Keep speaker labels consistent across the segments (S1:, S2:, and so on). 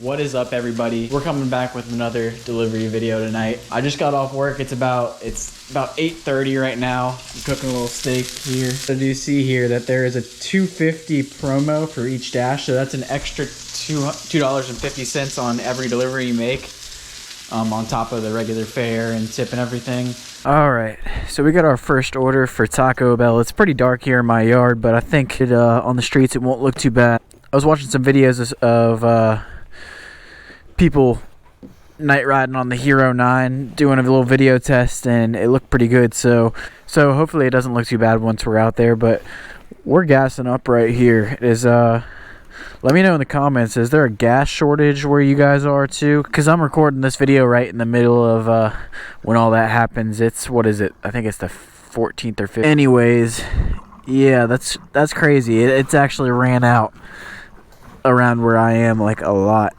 S1: What is up, everybody? We're coming back with another delivery video tonight. I just got off work. It's about 8:30 right now. I'm cooking a little steak here. So do you see here that there is a $2.50 promo for each dash? So that's an extra $2.50 on every delivery you make, on top of the regular fare and tip and everything. All right, so we got our first order for Taco Bell. It's pretty dark here in my yard, but I think on the streets it won't look too bad. I was watching some videos of people night riding on the Hero 9, doing a little video test, and it looked pretty good. So hopefully it doesn't look too bad once we're out there. But we're gassing up right here. Let me know in the comments, is there a gas shortage where you guys are too? Because I'm recording this video right in the middle of when all that happens. It's, what is it? I think it's the 14th or 15th. Anyways, yeah, that's crazy. It's actually ran out around where I am like a lot.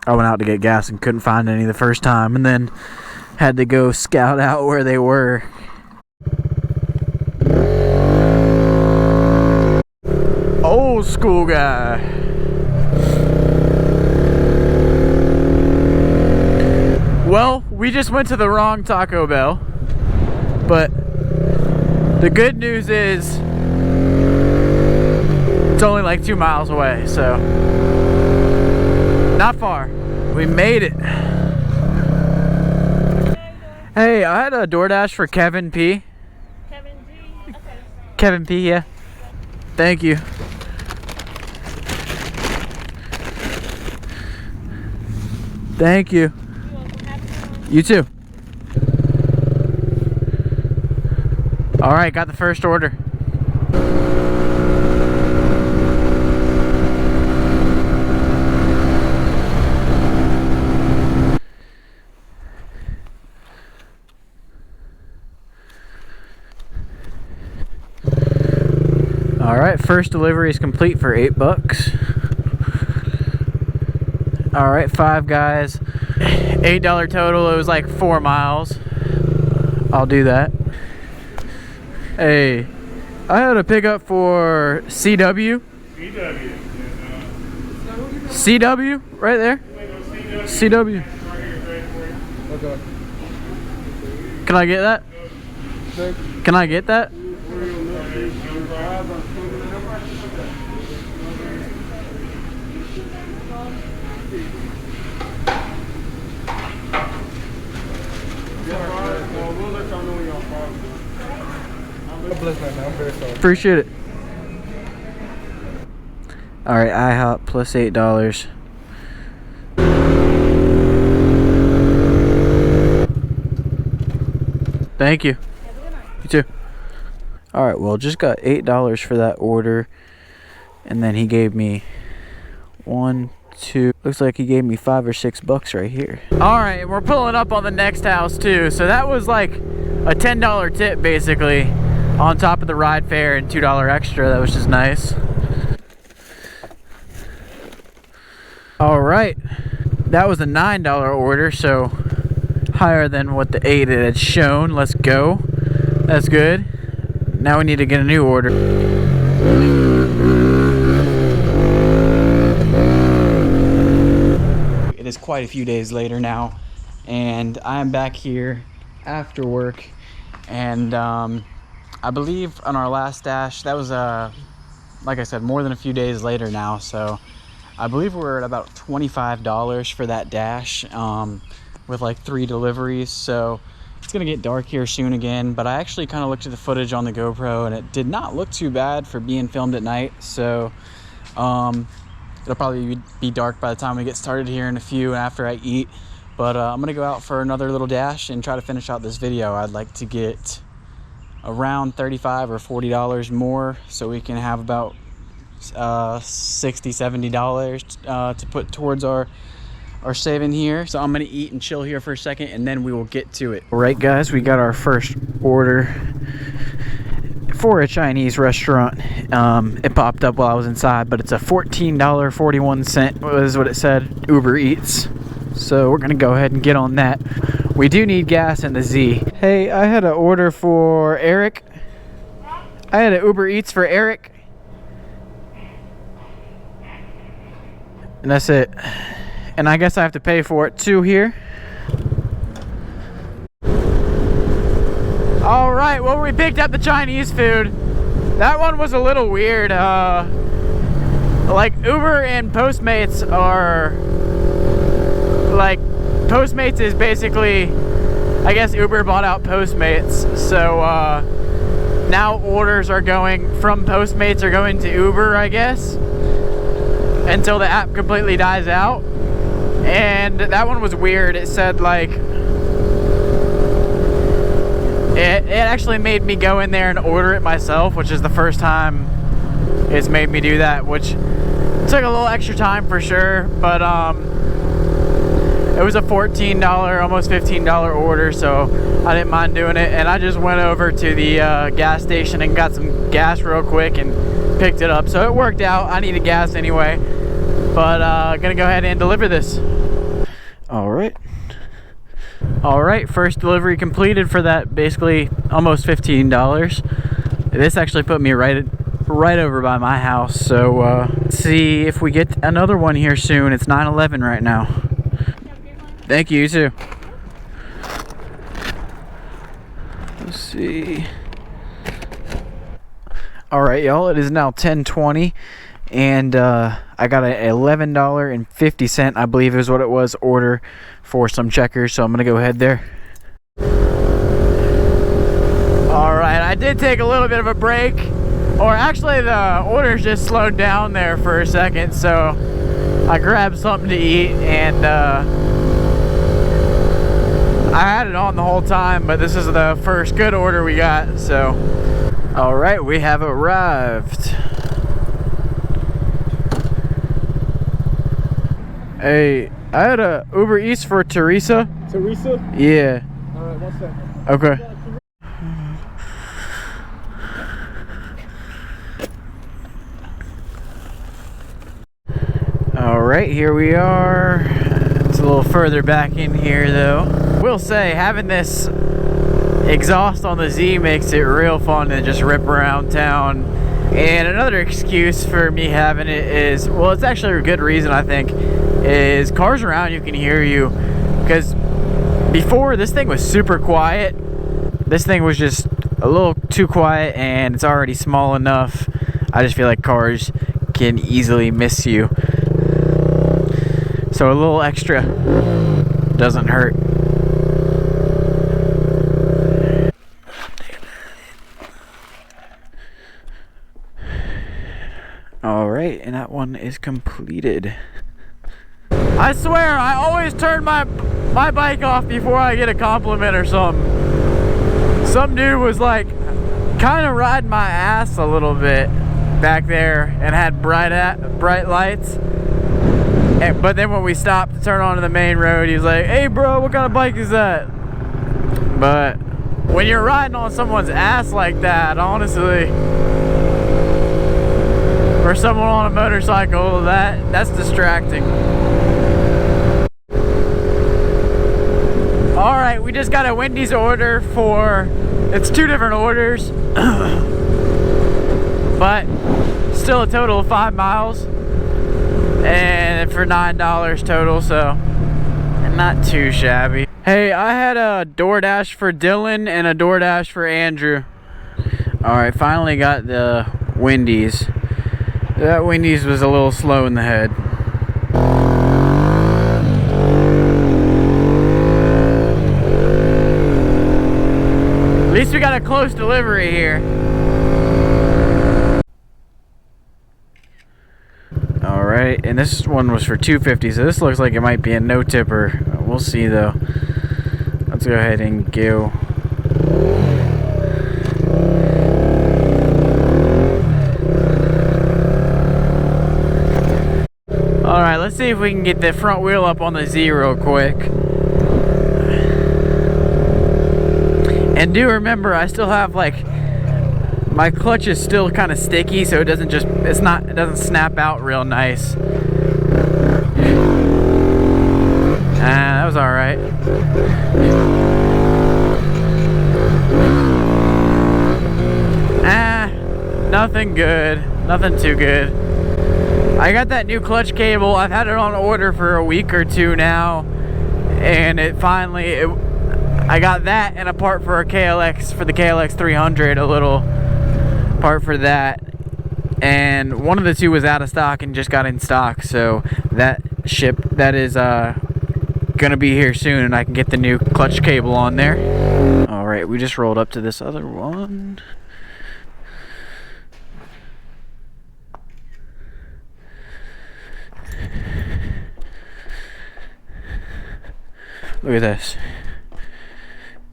S1: I went out to get gas and couldn't find any the first time, and then had to go scout out where they were. Old school guy. Well, we just went to the wrong Taco Bell, but the good news is it's only like 2 miles away, so not far. We made it. Hey, I had a DoorDash for Kevin P.
S2: Kevin G? Okay.
S1: Kevin P, yeah. Thank you. Thank you. You too. All right, got the first order. All right, first delivery is complete for $8. All right, 5 guys, $8 total. It was like 4 miles. I'll do that. Hey, I had a pickup for CW. CW, right there. CW. Can I get that? Can I get that? Appreciate it. All right, IHOP plus $8. Thank you. You too. All right, well, just got $8 for that order, and then he gave me 1, 2. Looks like he gave me $5 or $6 right here. All right, we're pulling up on the next house too. So that was like a $10 tip basically, on top of the ride fare and $2 extra. That was just nice. All right, that was a $9 order, so higher than what the 8 it had shown. Let's go. That's good. Now we need to get a new order. It is quite a few days later now, and I'm back here after work, and I believe on our last dash, that was like I said, more than a few days later now, so I believe we're at about $25 for that dash, with like 3 deliveries. So it's gonna get dark here soon again, but I actually kind of looked at the footage on the GoPro and it did not look too bad for being filmed at night. So it'll probably be dark by the time we get started here in a few after I eat. But I'm gonna go out for another little dash and try to finish out this video. I'd like to get around $35 or $40 more, so we can have about $60-$70 to put towards our saving here. So I'm gonna eat and chill here for a second, and then we will get to it. All right, guys, we got our first order for a Chinese restaurant. It popped up while I was inside, but it's a $14.41 was what it said, UberEats. So we're gonna go ahead and get on that. We do need gas in the Z. Hey, I had an order for Eric. I had an UberEats for Eric. And that's it. And I guess I have to pay for it too here. All right, well, we picked up the Chinese food. That one was a little weird. Like Uber and Postmates are like, Postmates is basically, I guess Uber bought out Postmates. So now orders are going from Postmates are going to Uber, I guess, until the app completely dies out. And that one was weird. It said like, it actually made me go in there and order it myself, which is the first time it's made me do that, which took a little extra time for sure, but it was a $14, almost $15 order, so I didn't mind doing it. And I just went over to the gas station and got some gas real quick and picked it up, so it worked out. I needed gas anyway, but gonna go ahead and deliver this. All right, first delivery completed for that, basically almost $15. This actually put me right over by my house, so let's see if we get another one here soon. It's 9/11 right now. Thank you, you too. Let's see. All right, y'all, it is now 10:20, and I got a $11.50, I believe is what it was, order for some checkers, so I'm gonna go ahead there. All right, I did take a little bit of a break, or actually the orders just slowed down there for a second, so I grabbed something to eat, and I had it on the whole time, but this is the first good order we got, so. All right, we have arrived. Hey, I had a UberEats for Teresa.
S3: Teresa?
S1: Yeah.
S3: Alright, 1 second.
S1: Okay. Alright, here we are. It's a little further back in here though. Will say, having this exhaust on the Z makes it real fun to just rip around town. And another excuse for me having it is, well, it's actually a good reason, I think, is cars around you can hear you. Because before, this thing was super quiet. This thing was just a little too quiet, and it's already small enough. I just feel like cars can easily miss you. So a little extra doesn't hurt. Alright, and that one is completed. I swear, I always turn my bike off before I get a compliment or something. Some dude was like, kind of riding my ass a little bit back there and had bright lights. But then when we stopped to turn onto the main road, he was like, "Hey bro, what kind of bike is that?" But when you're riding on someone's ass like that, honestly, or someone on a motorcycle, that's distracting. All right, we just got a Wendy's order for, it's 2 different orders, but still a total of 5 miles, and for $9 total, so not too shabby. Hey, I had a DoorDash for Dylan and a DoorDash for Andrew. All right, finally got the Wendy's. That Wendy's was a little slow in the head. At least we got a close delivery here. Alright, and this one was for $2.50, so this looks like it might be a no tipper. We'll see though. Let's go ahead and go. Alright, let's see if we can get the front wheel up on the Z real quick. And do remember, I still have like, my clutch is still kind of sticky, so it doesn't snap out real nice. That was alright. Nothing good. Nothing too good. I got that new clutch cable. I've had it on order for a week or two now, and it finally, I got that and a part for a KLX, for the KLX 300, a little part for that. And one of the two was out of stock and just got in stock, so that is gonna be here soon, and I can get the new clutch cable on there. All right, we just rolled up to this other one. Look at this.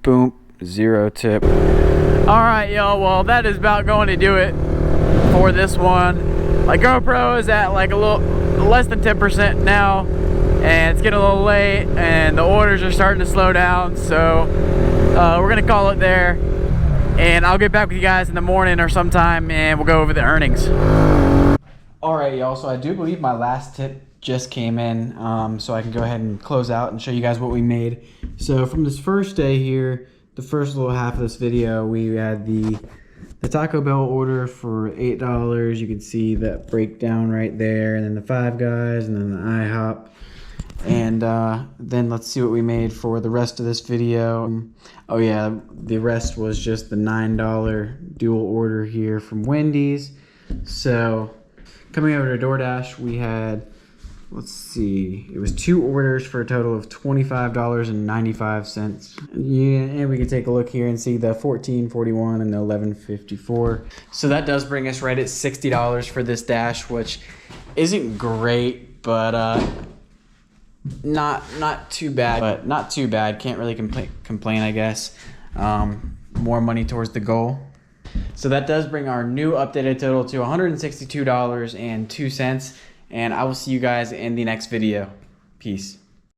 S1: Boom, 0 tip. All right, y'all, well, that is about going to do it for this one. My GoPro is at like a little less than 10% now, and it's getting a little late, and the orders are starting to slow down, so we're gonna call it there, and I'll get back with you guys in the morning or sometime, and we'll go over the earnings. All right, y'all, so I do believe my last tip just came in, so I can go ahead and close out and show you guys what we made. So from this first day here, the first little half of this video, we had the Taco Bell order for $8. You can see that breakdown right there, and then the Five Guys, and then the IHOP. And then let's see what we made for the rest of this video. Oh yeah, the rest was just the $9 dual order here from Wendy's. So coming over to DoorDash, we had, let's see, it was 2 orders for a total of $25.95. Yeah, and we can take a look here and see the $14.41 and the $11.54. So that does bring us right at $60 for this dash, which isn't great, but not too bad. But not too bad. Can't really complain, I guess. More money towards the goal. So that does bring our new updated total to $162.02. And I will see you guys in the next video. Peace.